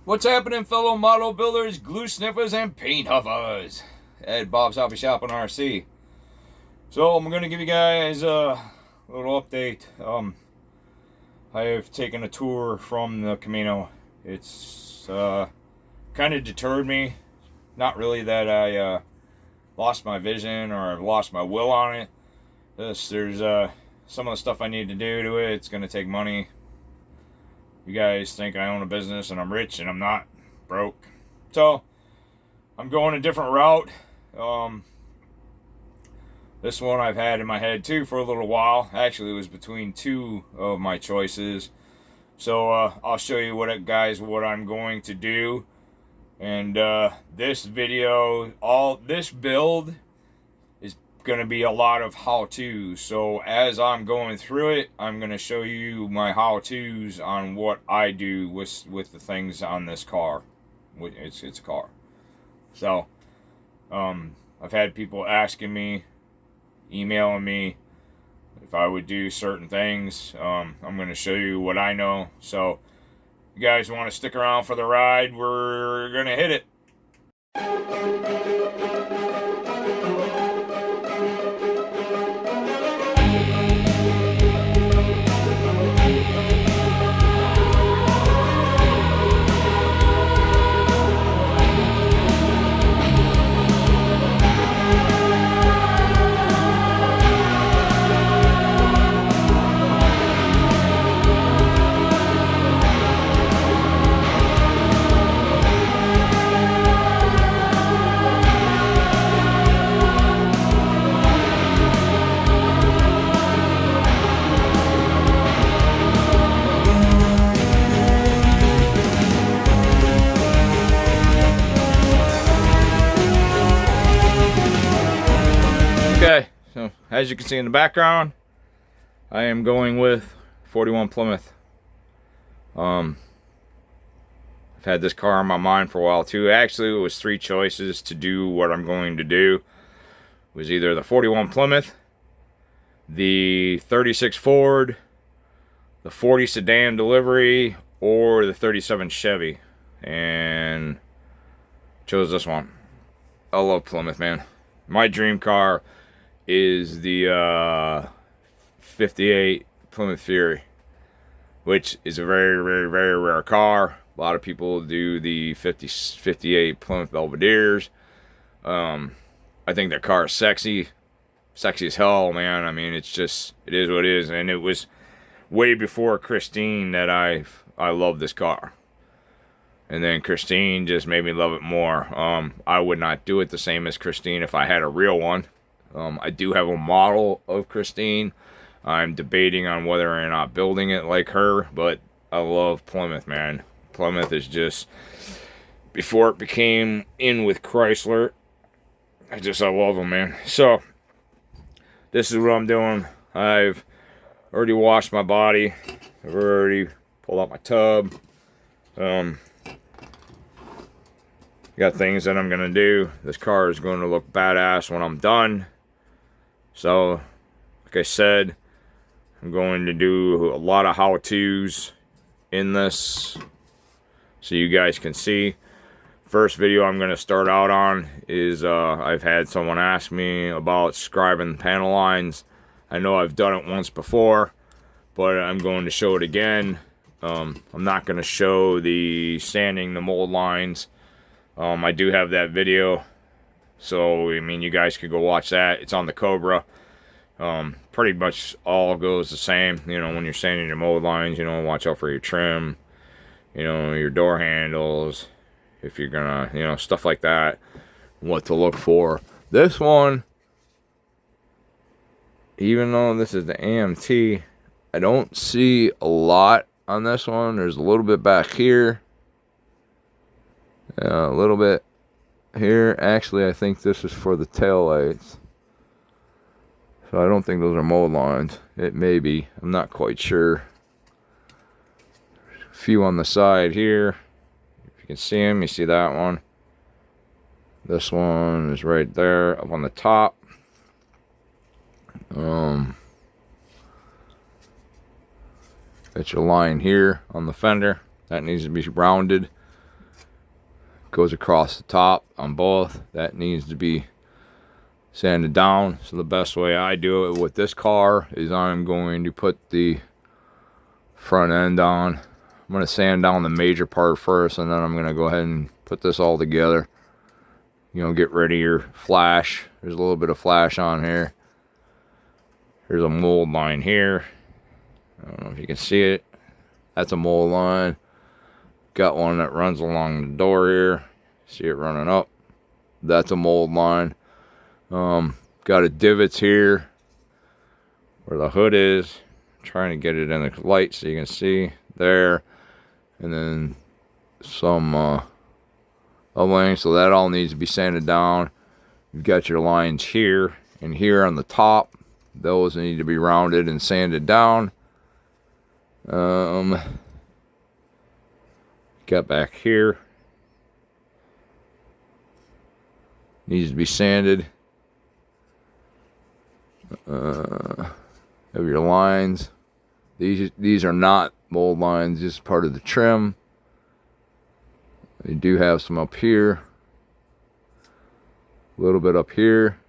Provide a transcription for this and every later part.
What's happening, fellow model builders, glue sniffers, and paint huffers? At Bob's Hobby Shop on RC. So I'm going to give you guys a little update. I have taken a tour from the Camino. It's kind of deterred me. Not really that I lost my vision or I've lost my will on it. There's some of the stuff I need to do to it. It's going to take money. You guys think I own a business and I'm rich, and I'm not. Broke. So I'm going a different route. This one I've had in my head too for a little while. Actually, it was between two of my choices. So I'll show you what I'm going to do. And this video, this build is going to be a lot of how-tos. So as I'm going through it, I'm going to show you my how-tos on what I do with the things on this car. It's a car. So I've had people asking me, emailing me if I would do certain things. I'm going to show you what I know. So you guys want to stick around for the ride? We're going to hit it. Okay, so as you can see in the background, I am going with 41 Plymouth. I've had this car on my mind for a while too. Actually, it was three choices to do what I'm going to do. It was either the 41 Plymouth, the 36 Ford, the 40 sedan delivery, or the 37 Chevy, and chose this one. I love Plymouth, man. My dream car is the 58 Plymouth Fury, which is a very, very, very rare car. A lot of people do the 58 Plymouth Belvederes. I think that car is sexy as hell, man. I mean, it is what it is, and it was way before Christine that I loved this car. And then Christine just made me love it more. I would not do it the same as Christine if I had a real one. I do have a model of Christine. I'm debating on whether or not building it like her, but I love Plymouth, man. Plymouth is just, before it became in with Chrysler, I love them, man. So, this is what I'm doing. I've already washed my body. I've already pulled out my tub. Got things that I'm going to do. This car is going to look badass when I'm done. So, like I said, I'm going to do a lot of how-tos in this so you guys can see. First video I'm going to start out on is I've had someone ask me about scribing panel lines. I know I've done it once before, but I'm going to show it again. I'm not going to show the sanding the mold lines. I do have that video, so I mean, you guys could go watch that. It's on the Cobra. Pretty much all goes the same. You know, when you're sanding your mold lines, you know, watch out for your trim, you know, your door handles, if you're gonna, you know, stuff like that, what to look for. This one, even though this is the AMT, I don't see a lot on this one. There's a little bit back here. A little bit here. Actually, I think this is for the tail lights. So I don't think those are mold lines. It may be. I'm not quite sure. A few on the side here. If you can see them, you see that one. This one is right there up on the top. That's your line here on the fender. That needs to be rounded. goes across the top on both. That needs to be sanded down. So the best way I do it with this car is I'm going to put the front end on. I'm going to sand down the major part first, and then I'm going to go ahead and put this all together. You know, get rid of your flash. There's a little bit of flash on here. There's a mold line here. I don't know if you can see it. That's a mold line. Got one that runs along the door here. See it running up. That's a mold line. Got a divots here where the hood is. I'm trying to get it in the light so you can see there. And then some opening, so that all needs to be sanded down. You've got your lines here and here on the top. Those need to be rounded and sanded down. Got back here. Needs to be sanded. Have your lines. These are not mold lines, just part of the trim. You do have some up here. A little bit up here.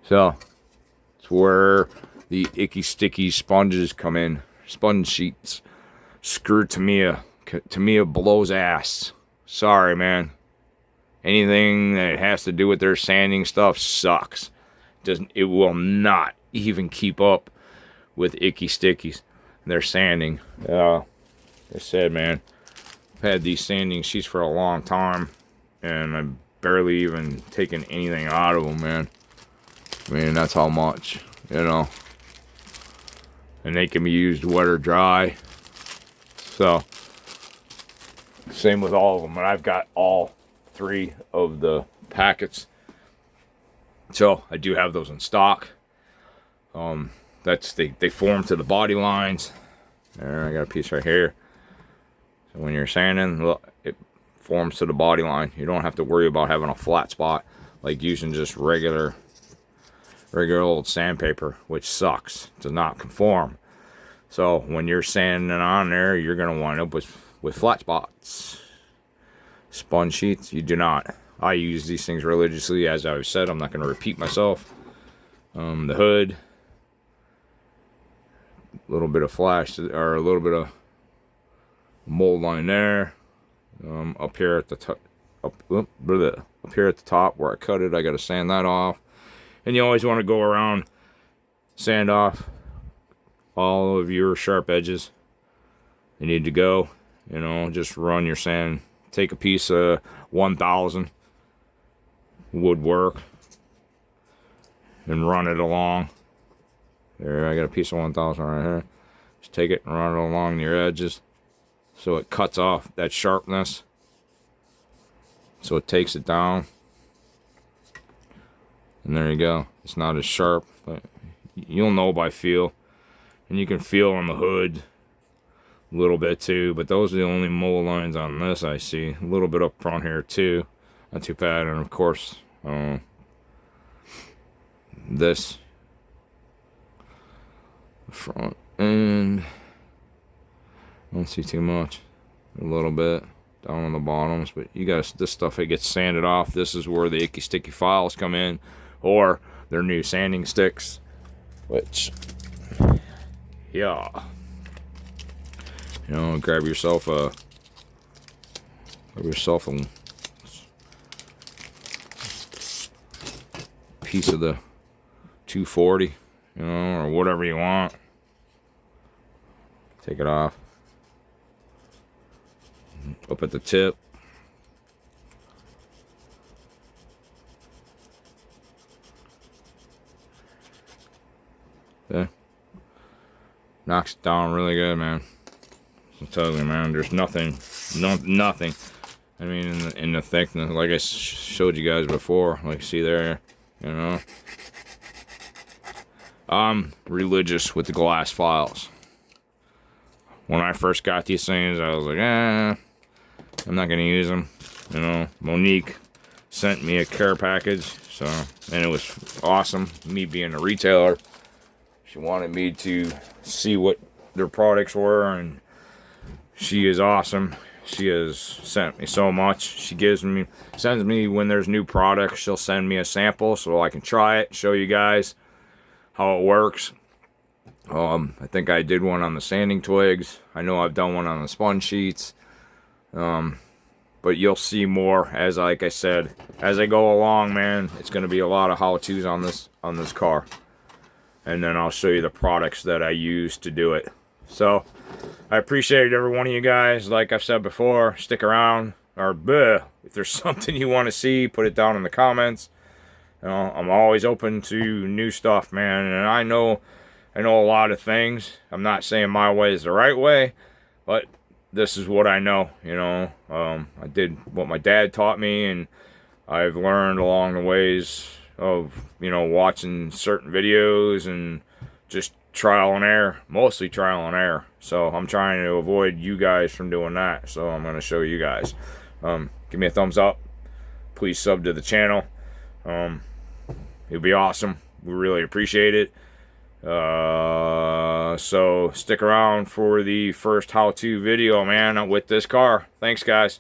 So it's where the icky sticky sponges come in. Sponge sheets. Screw Tamiya. Tamiya blows ass. Sorry, man. Anything that has to do with their sanding stuff sucks. It will not even keep up with icky stickies. Their sanding. I said, man, I've had these sanding sheets for a long time, and I've barely even taken anything out of them, man. I mean, that's how much, you know. And they can be used wet or dry. So, same with all of them. And I've got all 3 of the packets. So, I do have those in stock. They form to the body lines. There, I got a piece right here. So when you're sanding, look, it forms to the body line. You don't have to worry about having a flat spot like using just regular old sandpaper, which sucks. Does not conform. So when you're sanding it on there, you're gonna wind up with flat spots. Sponge sheets, you do not. I use these things religiously. As I've said, I'm not gonna repeat myself. The hood, a little bit of flash, or a little bit of mold line there. Up here at the top, up here at the top where I cut it, I got to sand that off. And you always want to go around, sand off all of your sharp edges. You need to go, you know, just run your sand. Take a piece of 1000 woodwork and run it along. There, I got a piece of 1000 right here. Just take it and run it along your edges so it cuts off that sharpness. So it takes it down. And there you go. It's not as sharp, but you'll know by feel. And you can feel on the hood a little bit too, but those are the only mold lines on this I see. A little bit up front here too. Not too bad. And of course, this front end, I don't see too much. A little bit down on the bottoms, but you guys, this stuff, it gets sanded off. This is where the icky sticky files come in, or their new sanding sticks, which, yeah, you know, grab yourself a piece of the 240, you know, or whatever you want. Take it off. Up at the tip. Okay. Knocks it down really good, man. I'm telling you, man, there's nothing. I mean, in the thickness, like I showed you guys before, like see there, you know. I'm religious with the glass files. When I first got these things, I was like, I'm not gonna use them. You know, Monique sent me a care package, so, and it was awesome. Me being a retailer, she wanted me to see what their products were, and she is awesome. She has sent me so much. She sends me when there's new products, she'll send me a sample so I can try it, show you guys how it works. I think I did one on the sanding twigs. I know I've done one on the sponge sheets. But you'll see more as, like I said, as I go along, man. It's going to be a lot of how-tos on this car. And then I'll show you the products that I use to do it. So, I appreciate every one of you guys. Like I've said before, stick around. Or, if there's something you want to see, put it down in the comments. You know, I'm always open to new stuff, man. And I know a lot of things. I'm not saying my way is the right way, but this is what I know, you know. I did what my dad taught me, and I've learned along the ways of, you know, watching certain videos and just trial and error, mostly trial and error. So I'm trying to avoid you guys from doing that. So I'm going to show you guys. Give me a thumbs up. Please sub to the channel. It'd be awesome. We really appreciate it. So stick around for the first how-to video, man, with this car. Thanks, guys.